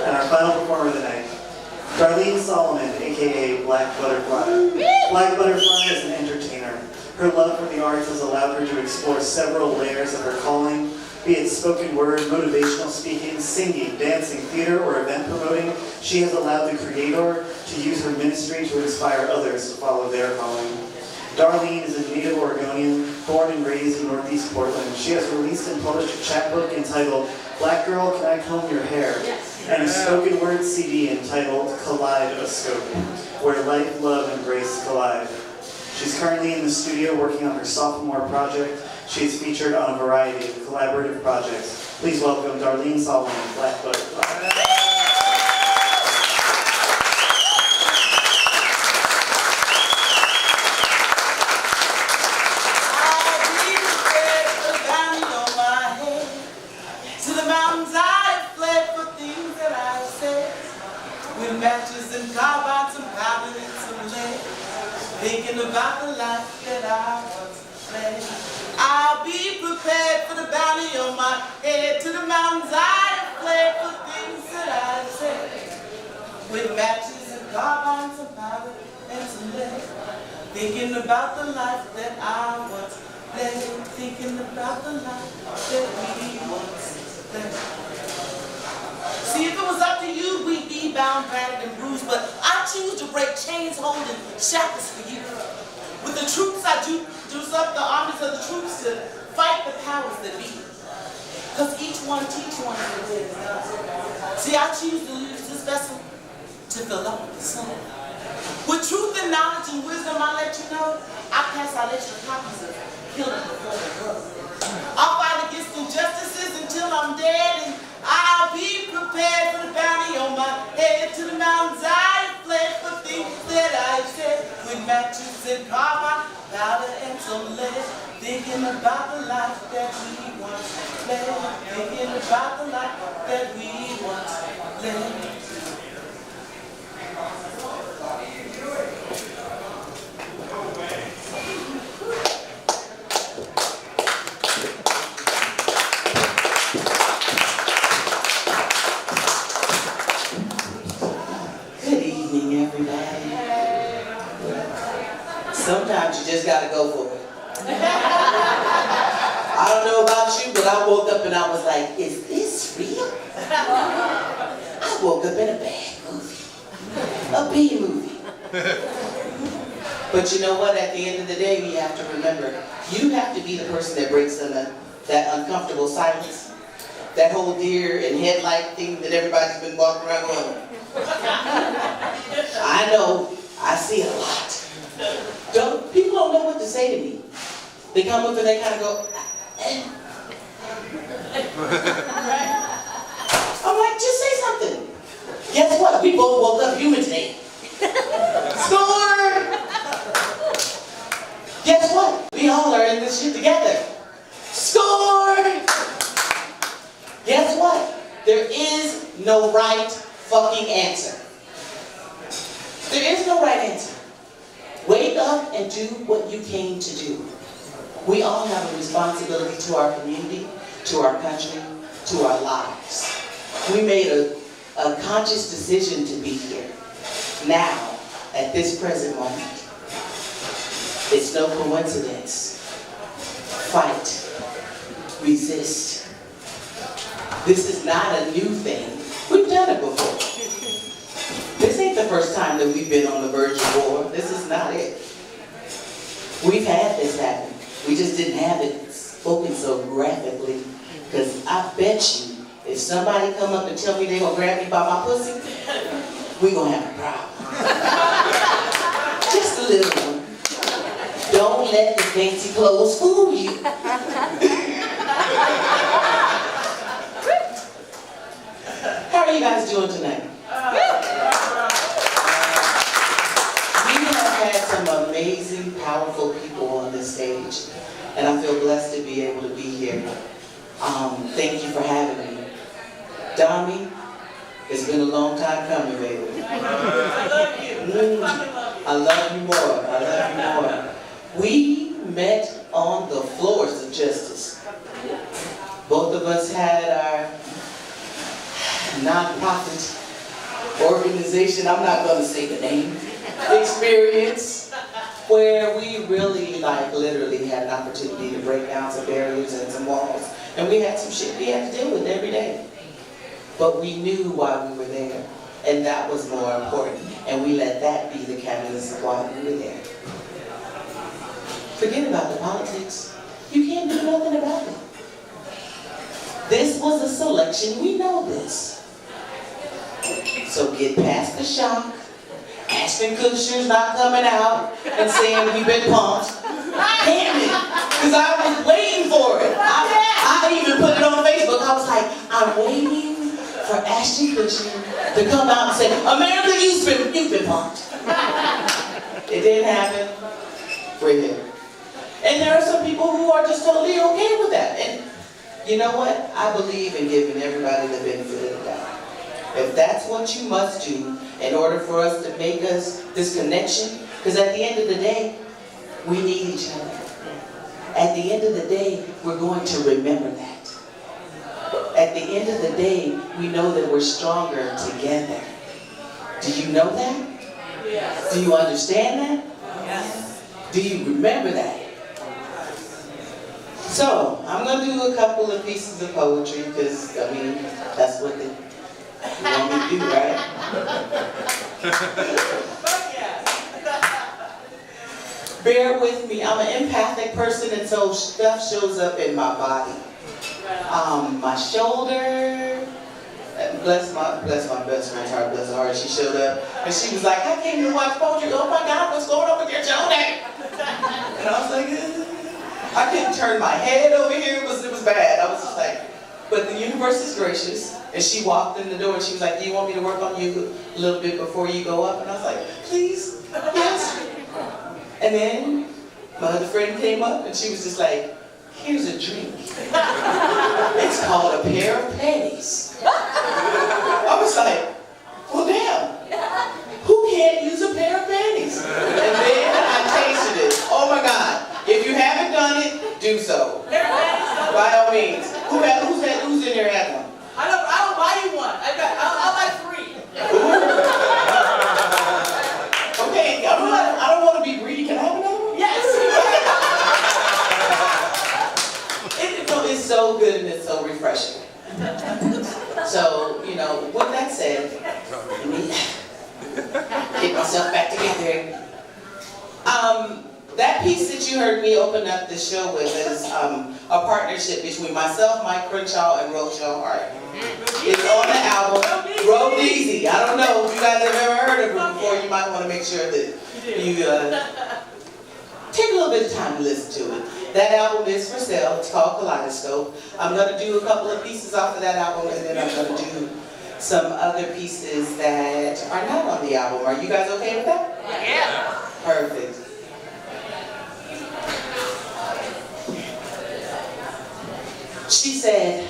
And our final performer of the night, Darlene Solomon, aka Blaque Butterfly. Blaque Butterfly is an entertainer. Her love for the arts has allowed her to explore several layers of her calling, be it spoken word, motivational speaking, singing, dancing, theater, or event promoting. She has allowed the Creator to use her ministry to inspire others to follow their calling. Darlene is a native Oregonian, born and raised in Northeast Portland. She has released and published a chapbook entitled Black Girl, Can I Comb Your Hair? And a spoken word CD entitled Kaleidoscope, where life, love, and grace collide. She's currently in the studio working on her sophomore project. She is featured on a variety of collaborative projects. Please welcome Darlene Solomon, Blaque Butterfly. With matches and carbines and powder and some lead, thinking about the life that I once led. I'll be prepared for the bounty on my head. To the mountains I have fled for things that I said. With matches and carbines and powder and some lead, thinking about the life that I once led. Thinking about the life that we once led. See, if it was up to you, we'd be bound, battered, and bruised, but I choose to break chains holding shackles for you. With the troops, I juice up the armies of the troops to fight the powers that be. Because each one teach one as it is done. See, I choose to use this vessel to fill up with the soul. With truth and knowledge and wisdom, I let you know, I pass out extra copies of Killing Before the World. I'll fight against injustices until I'm dead, and I'll be prepared for the bounty on my head. To the mountains I have fled for things that I said. With matches and carbine, powder and some lead. Thinking about the life that we once led. Thinking about the life that we once led. Sometimes you just gotta go for it. I don't know about you, but I woke up and I was like, is this real? I woke up in a bad movie. A B movie. But you know what? At the end of the day, you have to remember, you have to be the person that breaks that uncomfortable silence. That whole deer and headlight thing that everybody's been walking around going. I know, I see a lot. People don't know what to say to me. They come up and they kind of go, eh. I'm like, just say something. Guess what? We both woke up human today. Score! Guess what? We all are in this shit together. Score! Guess what? There is no right fucking answer. There is no right answer. Wake up and do what you came to do. We all have a responsibility to our community, to our country, to our lives. We made a conscious decision to be here, now, at this present moment. It's no coincidence. Fight. Resist. This is not a new thing. We've done it before. This ain't the first time that we've been on the verge of war. This is not it. We've had this happen. We just didn't have it spoken so graphically. Because I bet you, if somebody come up and tell me they gonna grab me by my pussy, we gonna have a problem. Just a little one. Don't let the fancy clothes fool you. How are you guys doing tonight? We have had some amazing, powerful people on this stage, and I feel blessed to be able to be here. Thank you for having me. Dami, it's been a long time coming, baby. I love you. I love you more. I love you more. We met on the floors of justice. Both of us had our nonprofit organization, I'm not going to say the name, experience where we really literally had an opportunity to break down some barriers and some walls. And we had some shit we had to deal with every day. But we knew why we were there. And that was more important. And we let that be the catalyst of why we were there. Forget about the politics. You can't do nothing about it. This was a selection. We know this. So get past the shock. Ashton Kutcher's not coming out and saying we've been pumped. Damn it. Because I was waiting for it. I even put it on Facebook. I was like, I'm waiting for Ashton Kutcher to come out and say, America, you've been pumped. It didn't happen. We're here. And there are some people who are just totally okay with that. And you know what? I believe in giving everybody the benefit of the doubt. If that's what you must do in order for us to make us this connection, because at the end of the day, we need each other. At the end of the day, we're going to remember that. At the end of the day, we know that we're stronger together. Do you know that? Yes. Do you understand that? Yes. Do you remember that? So, I'm going to do a couple of pieces of poetry because, I mean, that's what you want me to do, right? Bear with me. I'm an empathic person, and so stuff shows up in my body. My shoulder, bless my best friend's heart, bless her heart, she showed up, and she was like, I came to watch poetry. Oh my God, what's going on with your shoulder? And I was like, I couldn't turn my head over here. It was bad. I was just like, but the universe is gracious. And she walked in the door and she was like, do you want me to work on you a little bit before you go up? And I was like, please, yes. And then my other friend came up and she was just like, here's a drink. It's called a pair of panties. I was like, well, damn. Who can't use a pair of panties? And then I tasted it. Oh my God. If you haven't done it, do so. By all means. Who's in here had one? I'll buy you one. I'll buy 3. Okay, I don't want to be greedy. Can I have another one? Yes. It's so good and it's so refreshing. So, you know, with that said, let me get myself back together. That piece that you heard me open up the show with is a partnership between myself, Mike Crenshaw, and Rochelle Hart. It's on the album, Road Easy. I don't know if you guys have ever heard of it before. You might want to make sure that you take a little bit of time to listen to it. That album is for sale. It's called Kaleidoscope. I'm going to do a couple of pieces off of that album, and then I'm going to do some other pieces that are not on the album. Are you guys okay with that? Yeah. Perfect. She said,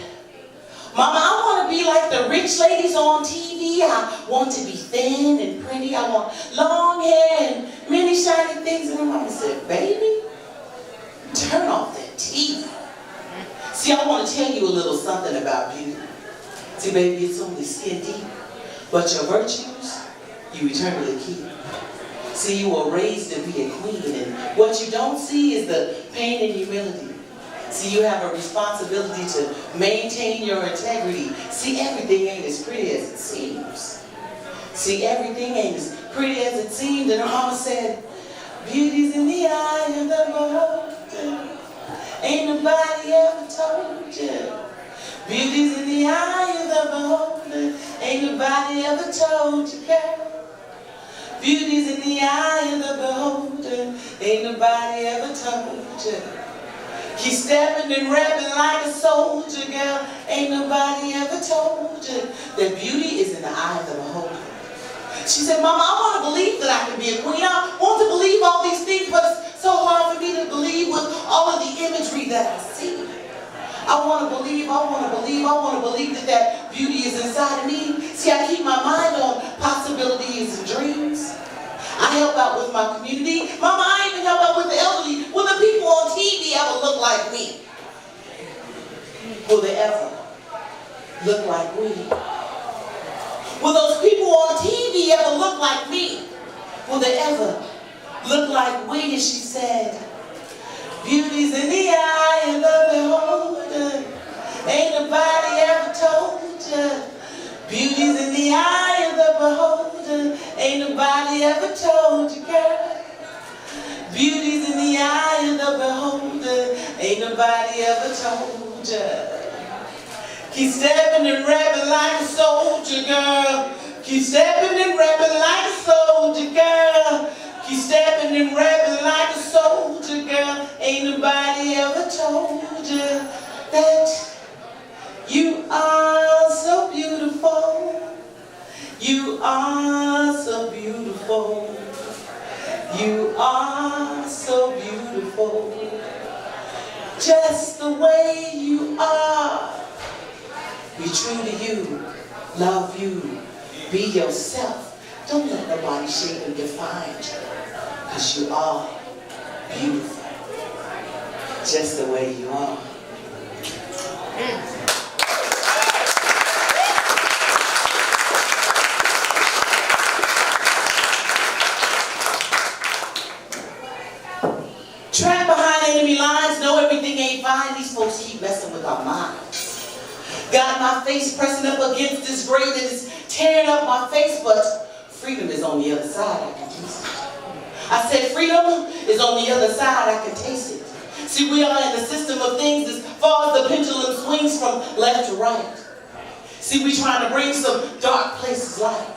Mama, I want to be like the rich ladies on TV. I want to be thin and pretty. I want long hair and many shiny things. And her mama said, baby, turn off that TV. See, I want to tell you a little something about beauty. See, baby, it's only skin deep, but your virtues, you eternally keep. See, you were raised to be a queen, and what you don't see is the pain and humility. See, you have a responsibility to maintain your integrity. See, everything ain't as pretty as it seems. See, everything ain't as pretty as it seems. And her mama said, beauty's in the eye of the beholder. Ain't nobody ever told you. Beauty's in the eye of the beholder. Ain't nobody ever told you, girl. Beauty's in the eye of the beholder. Ain't nobody ever told you. Keep stepping and rapping like a soldier, girl. Ain't nobody ever told you that beauty is in the eye of the beholder. She said, Mama, I want to believe that I can be a queen. I want to believe all these things, but it's so hard for me to believe with all of the imagery that I see. I want to believe that that beauty is inside of me. See, I keep my mind on possibilities and dreams. I help out with my community. Mama, I even help out with the elderly. Will the people on TV ever look like me? Will they ever look like me? Will those people on TV ever look like me? Will they ever look like we? And she said, beauty's in the eye of the beholder. Ain't nobody ever told you. Beauty's in the eye of the beholder. Ain't nobody ever told you, girl. Beauty's in the eye of the beholder. Ain't nobody ever told you. Keep stepping and rapping like a soldier, girl. Keep stepping and rapping like a soldier, girl. Keep stepping and rapping like a soldier, girl. Ain't nobody ever told you that you are so beautiful. You are so beautiful. You are so beautiful. Just the way you are. Be true to you. Love you. Be yourself. Don't let nobody shape and define you. Because you are beautiful. Just the way you are. Trapped behind enemy lines, know everything ain't fine. These folks keep messing with our minds. Got my face pressing up against this grate and it's tearing up my face, but freedom is on the other side, I can taste it. I said freedom is on the other side, I can taste it. See, we are in the system of things as far as the pendulum swings from left to right. See, we trying to bring some dark places light.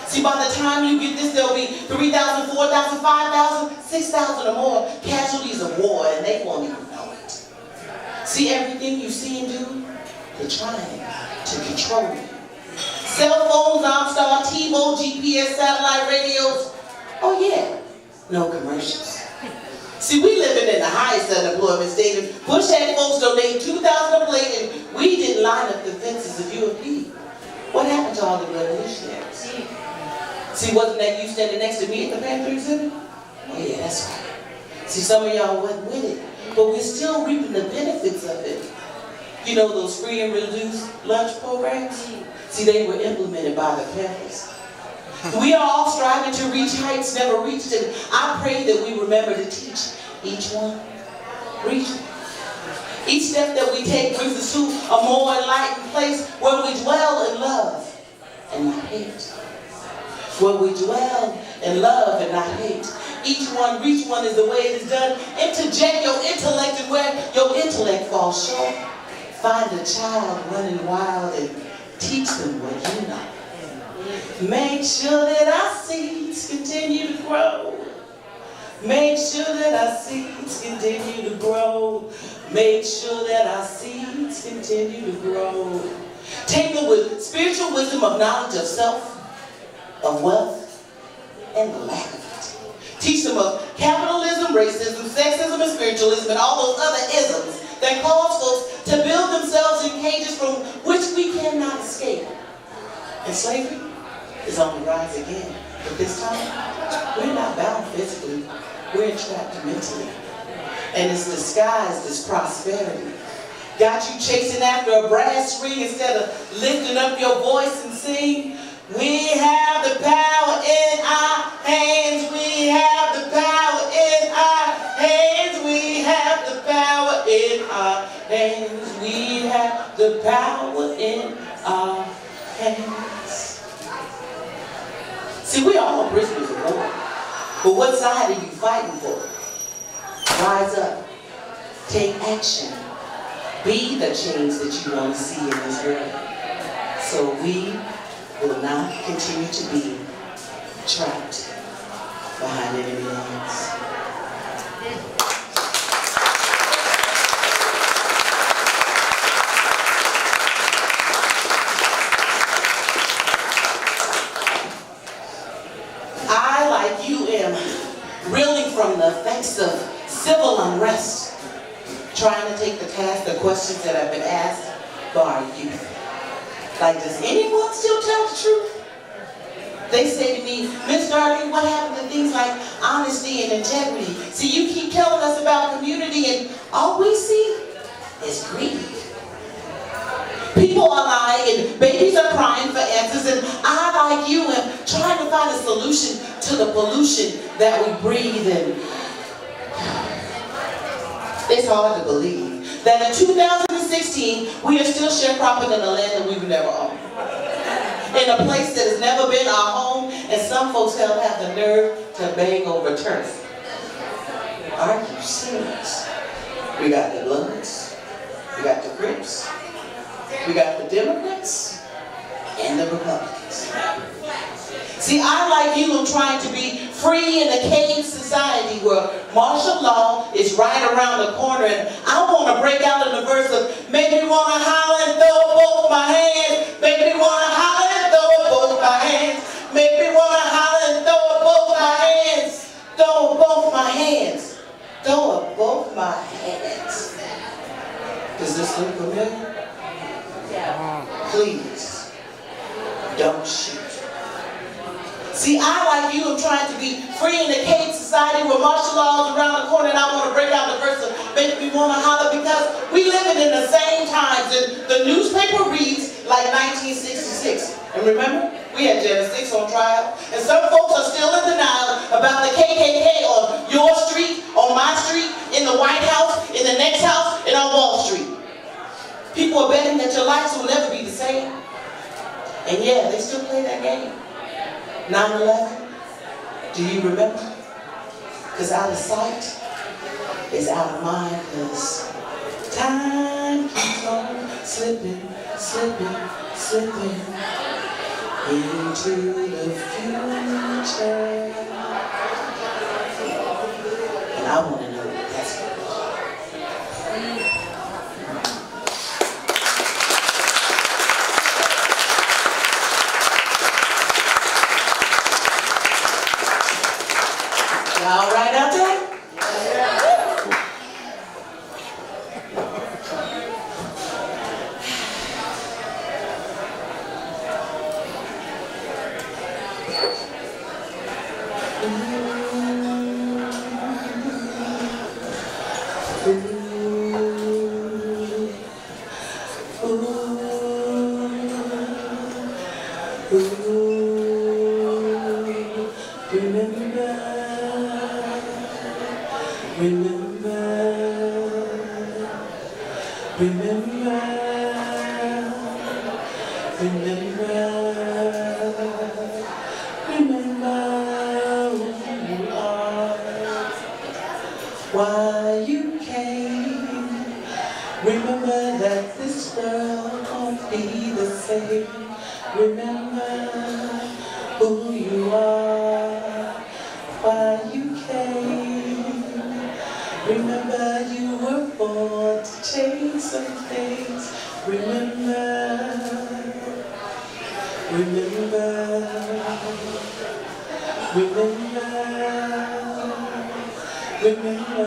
See, by the time you get this, there'll be 3,000, 4,000, 5,000, 6,000 or more casualties of war, and they won't even know it. See, everything you see and do, they're trying to control you. Cell phones, OnStar, TiVo, GPS, satellite radios. Oh yeah, no commercials. See, we living in the highest unemployment state. And Bush had folks donate $2,000 a plate, and we didn't line up the fences of UFP. What happened to all the revolutionaries? See, wasn't that you standing next to me at the Panther exhibit? Oh yeah, that's right. See, some of y'all wasn't with it, but we're still reaping the benefits of it. You know those free and reduced lunch programs? See, they were implemented by the Panthers. We are all striving to reach heights never reached, and I pray that we remember to teach each one. Reach. Each step that we take brings us to a more enlightened place where we dwell in love and not hate. Where we dwell in love and not hate. Each one, reach one is the way it is done. Interject your intellect and where your intellect falls short. Find a child running wild and teach them what you know. Make sure that our seeds continue to grow. Make sure that our seeds continue to grow. Make sure that our seeds continue to grow. Take them with spiritual wisdom of knowledge of self, of wealth, and the lack of it. Teach them of capitalism, racism, sexism, and spiritualism, and all those other isms that cause folks to build themselves in cages from which we cannot escape. And slavery is on the rise again. But this time, we're not bound physically. We're entrapped mentally. And it's disguised as prosperity. Got you chasing after a brass ring instead of lifting up your voice and sing. We have the power in our hands. We have the power in our hands. We have the power in our hands. We have the power in our hands. See, we are all prisoners of war. But what side are you fighting for? Rise up. Take action. Be the change that you want to see in this world. So we will not continue to be trapped behind enemy lines. I, like you, am reeling from the effects of civil unrest, trying to take the task, the questions that have been asked by our youth. Like, does anyone still tell the truth? They say to me, Miss Darlene, what happened to things like honesty and integrity? See, you keep telling us about community and all we see is greed. People are lying and babies are prying for answers, and I, like you, am trying to find a solution to the pollution that we breathe in. It's hard to believe that in 2016, we are still sharecropping in a land that we've never owned. In a place that has never been our home, and some folks have the nerve to beg over turf. Are you serious? We got the Bloods, we got the Crips, we got the Democrats, and the Republicans. See, I, like you, am trying to be free in a caged society where martial law is right around the corner, and I want to break out in the verse of make me want to holler and throw up both my hands, make me want to holler and throw up both my hands, make me want to holler and throw up both my hands, throw up both my hands, throw up both my hands. Does this look familiar? Yeah. Please, don't shoot. See, I, like you, am trying to be free in a caged society where martial law is around the corner, and I want to break out the verse of make me want to holler, because we living in the same times, and the newspaper reads like 1966. And remember, we had Janet 6 on trial, and some folks are still in denial about the KKK on your street, on my street, in the White House, in the next house, and on Wall Street. People are betting that your lives will never be the same. And yeah, they still play that game. 9/11, do you remember? Because out of sight is out of mind, because time keeps on slipping, slipping, slipping into the future. And I want to know what that's going to be. All right out there? Why you came. Remember that this world won't be the same. Remember who you are. Why you came. Remember you were born to change some things. Remember. Remember. Remember,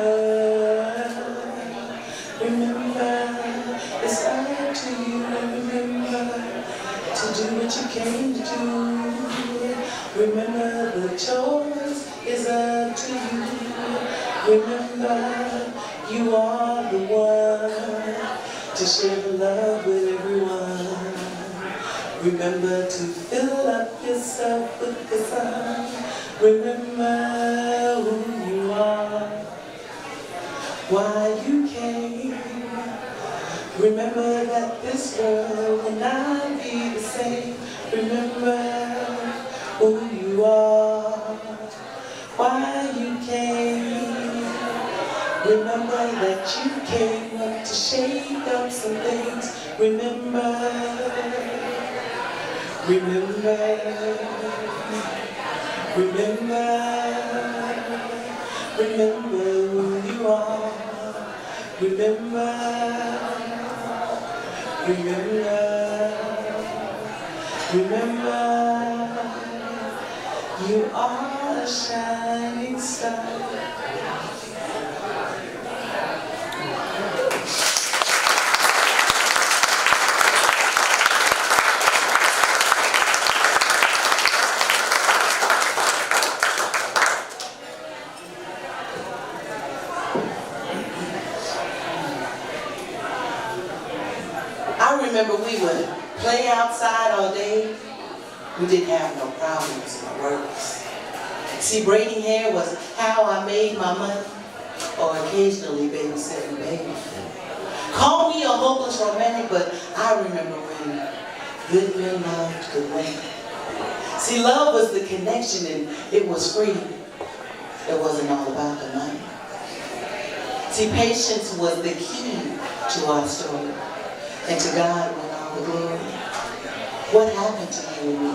it's up to you. Remember to do what you came to do. Remember the choice is up to you. Remember you are the one to share the love with everyone. Remember to fill up yourself with the sun. Remember who you are, why you came. Remember that this world will not be the same. Remember who you are, why you came. Remember that you came up to shake up some things. Remember, remember. Remember who you are. Remember, you are a shining star. I remember we would play outside all day, we didn't have no problems or worries. See, braiding hair was how I made my money, or occasionally babysitting baby. Call me a hopeless romantic, but I remember when good men loved good women. See, love was the connection and it was free. It wasn't all about the money. See, patience was the key to our story. And to God went all the glory. What happened to you and me?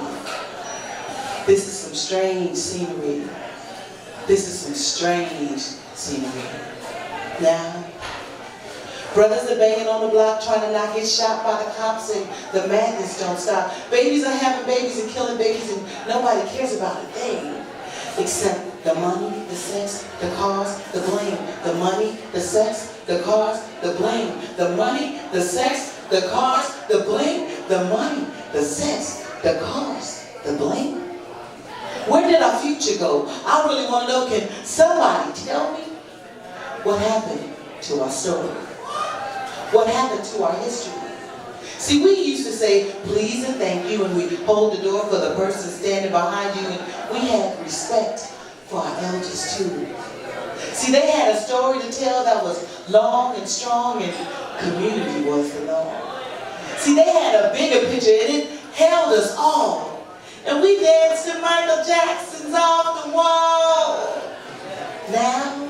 This is some strange scenery. This is some strange scenery. Now, brothers are banging on the block trying to not get shot by the cops, and the madness don't stop. Babies are having babies and killing babies, and nobody cares about a thing except the money, the sex, the cars, the blame. The money, the sex, the cars, the blame. The money, the sex, the cars, the blame. The money, the sex, the cars, the blame. Where did our future go? I really want to know, can somebody tell me what happened to our story? What happened to our history? See, we used to say please and thank you, and we hold the door for the person standing behind you, and we had respect for our elders too. See, they had a story to tell that was long and strong, and community was the norm. See, they had a bigger picture, and it held us all. And we danced to Michael Jackson's Off the Wall. Now,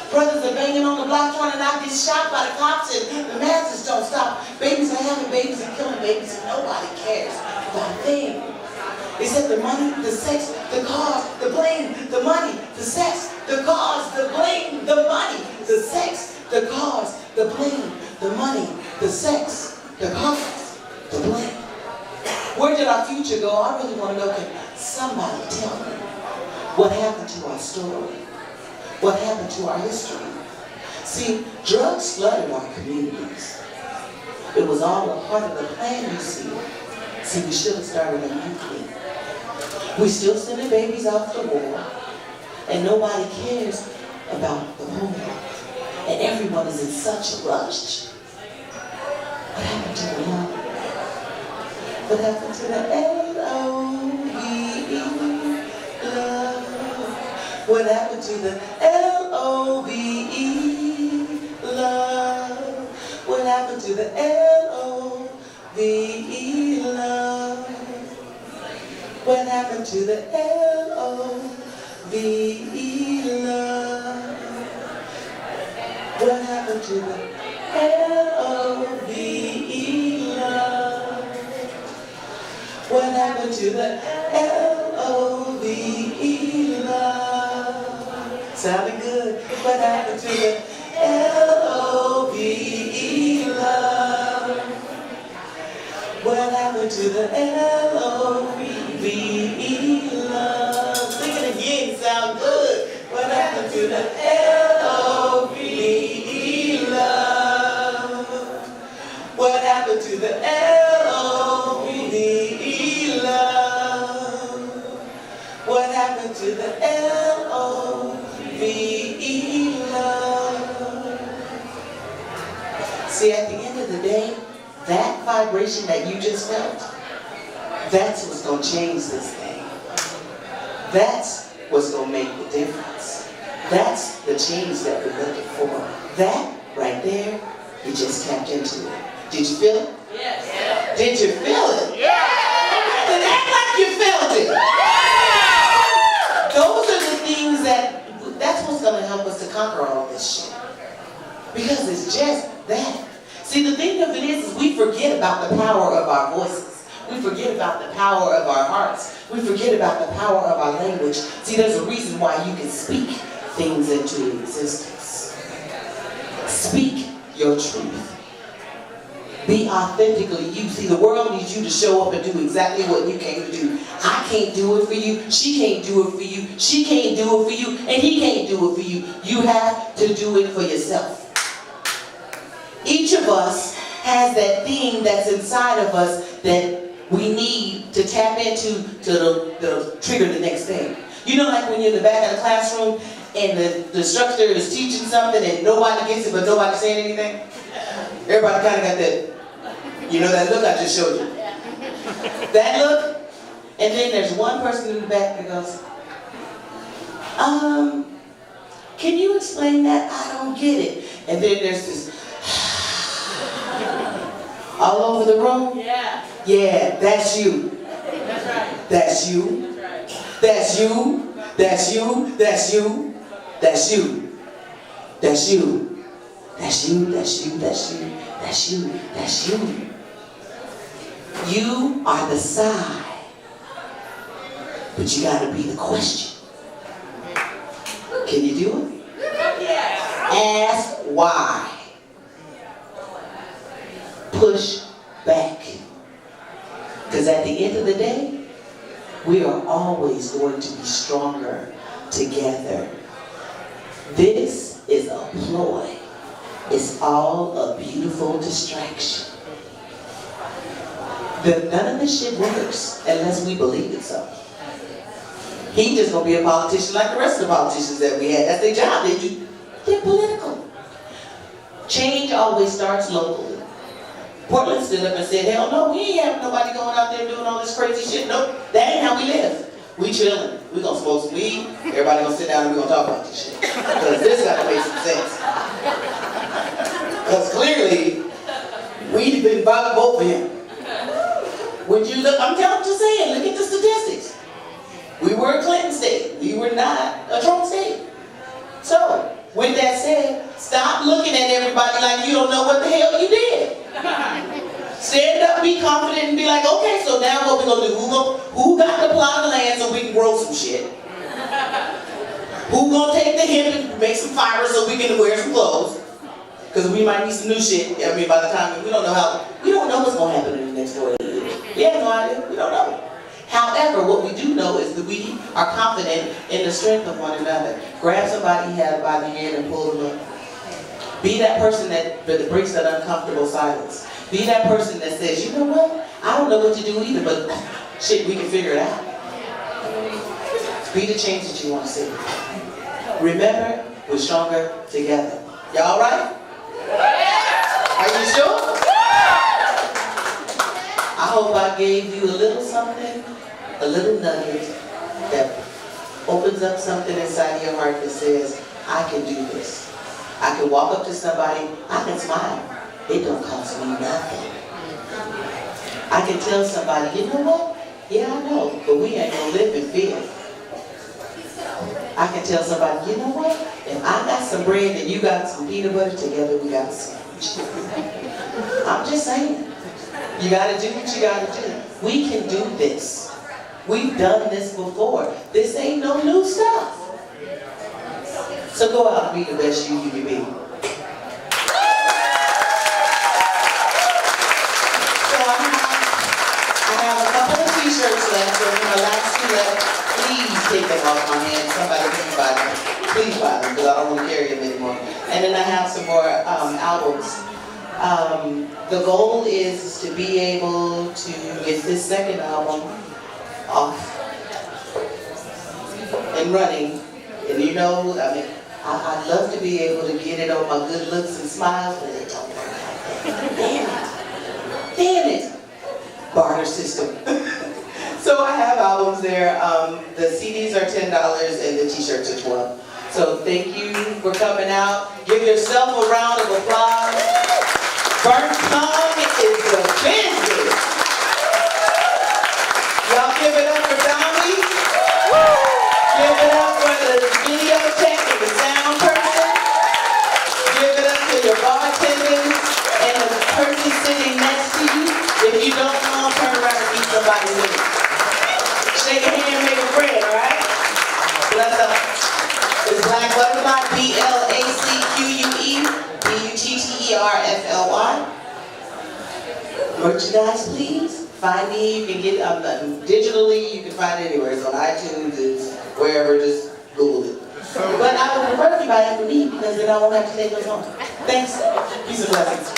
brothers are banging on the block trying to not get shot by the cops, and the masses don't stop. Babies are having babies and killing babies, and nobody cares about a thing. Except the money, the sex, the cars, the blame, the money, the sex, the cars, the blame, the money, the sex, the cars, the blame, the money, the sex, the cars, the blame. Where did our future go? I really want to know, can somebody tell me what happened to our story? What happened to our history? See, drugs flooded our communities. It was all a part of the plan, you see. See, we should have started immediately. We still sending babies off to war, and nobody cares about the homework. And everyone is in such a rush. What happened to the love? What happened to the L-O-V-E, love? What happened to the L-O-V-E, love? What happened to the L-O-V-E, love? What happened to the L-O-V-E, love? What happened to the L-O-V-E, love? What happened to the L-O-V-E, love? Sounding good. What happened to the L-O-V-E, love? What happened to the L-O-V-E, love? Sing it again, sound good. What happened to the L-O-V-E, love? What happened to the L-O-V-E, love? What happened to the L-O-V-E, love? See, at the end of the day, that vibration that you just felt, that's what's going to change this thing. That's what's going to make the difference. That's the change that we're looking for. That right there, you just tapped into it. Did you feel it? Yes. Did you feel it? Yes. Then act like you felt it. Those are the things that's what's going to help us to conquer all this shit. Because it's just that. See, the thing of it is we forget about the power of our voices. We forget about the power of our hearts. We forget about the power of our language. See, there's a reason why you can speak things into existence. Speak your truth. Be authentically you. See, the world needs you to show up and do exactly what you came to do. I can't do it for you. She can't do it for you. She can't do it for you. And he can't do it for you. You have to do it for yourself. Each of us has that thing that's inside of us that we need to tap into to trigger the next thing. You know, like when you're in the back of the classroom and the instructor is teaching something and nobody gets it but nobody's saying anything? Everybody kind of got that, you know, that look I just showed you. That look, and then there's one person in the back that goes, can you explain that? I don't get it. And then there's this all over the room. Yeah. Yeah, that's you. That's right. That's you. That's right. That's you. That's you. That's you. That's you. That's you. That's you. That's you. That's you. That's you. That's you. You are the side. But you gotta be the question. Can you do it? Yes. Ask why. Push back. Because at the end of the day, we are always going to be stronger together. This is a ploy. It's all a beautiful distraction. None of this shit works unless we believe it so. He just gonna be a politician like the rest of the politicians that we had. That's their job. They're political. Change always starts locally. Portland stood up and said, hell no, we ain't having nobody going out there doing all this crazy shit. Nope, that ain't how we live. We chilling. We gonna smoke some weed. Everybody gonna sit down and we gonna talk about this shit. Because this gotta make some sense. Because clearly, we didn't vote for him. When you look, I'm just saying, look at the statistics. We were a Clinton state. We were not a Trump state. So, with that said, stop looking at everybody like you don't know what the hell you did. Stand up, be confident, and be like, okay, so now what we gonna do? Who got the plot of the land so we can grow some shit? Who gonna take the hemp and make some fibers so we can wear some clothes? Because we might need some new shit. I mean, by the time we don't know what's gonna happen in the next 40 years. We have no idea. We don't know. However, what we do know is that we are confident in the strength of one another. Grab somebody by the hand and pull them up. Be that person that breaks that uncomfortable silence. Be that person that says, you know what? I don't know what to do either, but shit, we can figure it out. Be the change that you want to see. Remember, we're stronger together. Y'all all right? Are you sure? I hope I gave you a little something, a little nugget that opens up something inside your heart that says, I can do this. I can walk up to somebody, I can smile. It don't cost me nothing. I can tell somebody, you know what? Yeah, I know, but we ain't gonna live in fear. I can tell somebody, you know what? If I got some bread and you got some peanut butter, together we got a sandwich. I'm just saying. You gotta do what you gotta do. We can do this. We've done this before. This ain't no new stuff. So go out and be the best you can be. So I have a couple of t-shirts left, so in the last two left, please take them off my hand. Somebody please buy them. Please buy them, because I don't want to carry them anymore. And then I have some more albums. The goal is to be able to get this second album off and running. And you know, I mean, I'd love to be able to get it on my good looks and smiles, but it don't work like that. Damn it. Barter system. So I have albums there. The CDs are $10 and the t-shirts are $12. So thank you for coming out. Give yourself a round of applause. Burnt tongue is the business. Y'all give it up for Donnie. Give it up for the video tech and the sound person. Give it up to your bartenders and the person sitting next to you. If you don't know, turn around and meet somebody with it. Shake a hand, make a friend, alright? Bless up. It's Blaque Butterfly, BLACQUE, BUTTERFLY. Merchandise, please. Find me. You can get digitally. You can find it anywhere. It's on iTunes. It's wherever. Just Google it. But I would prefer if you buy it for me because then I won't have to take those home. Thanks. Peace and blessings.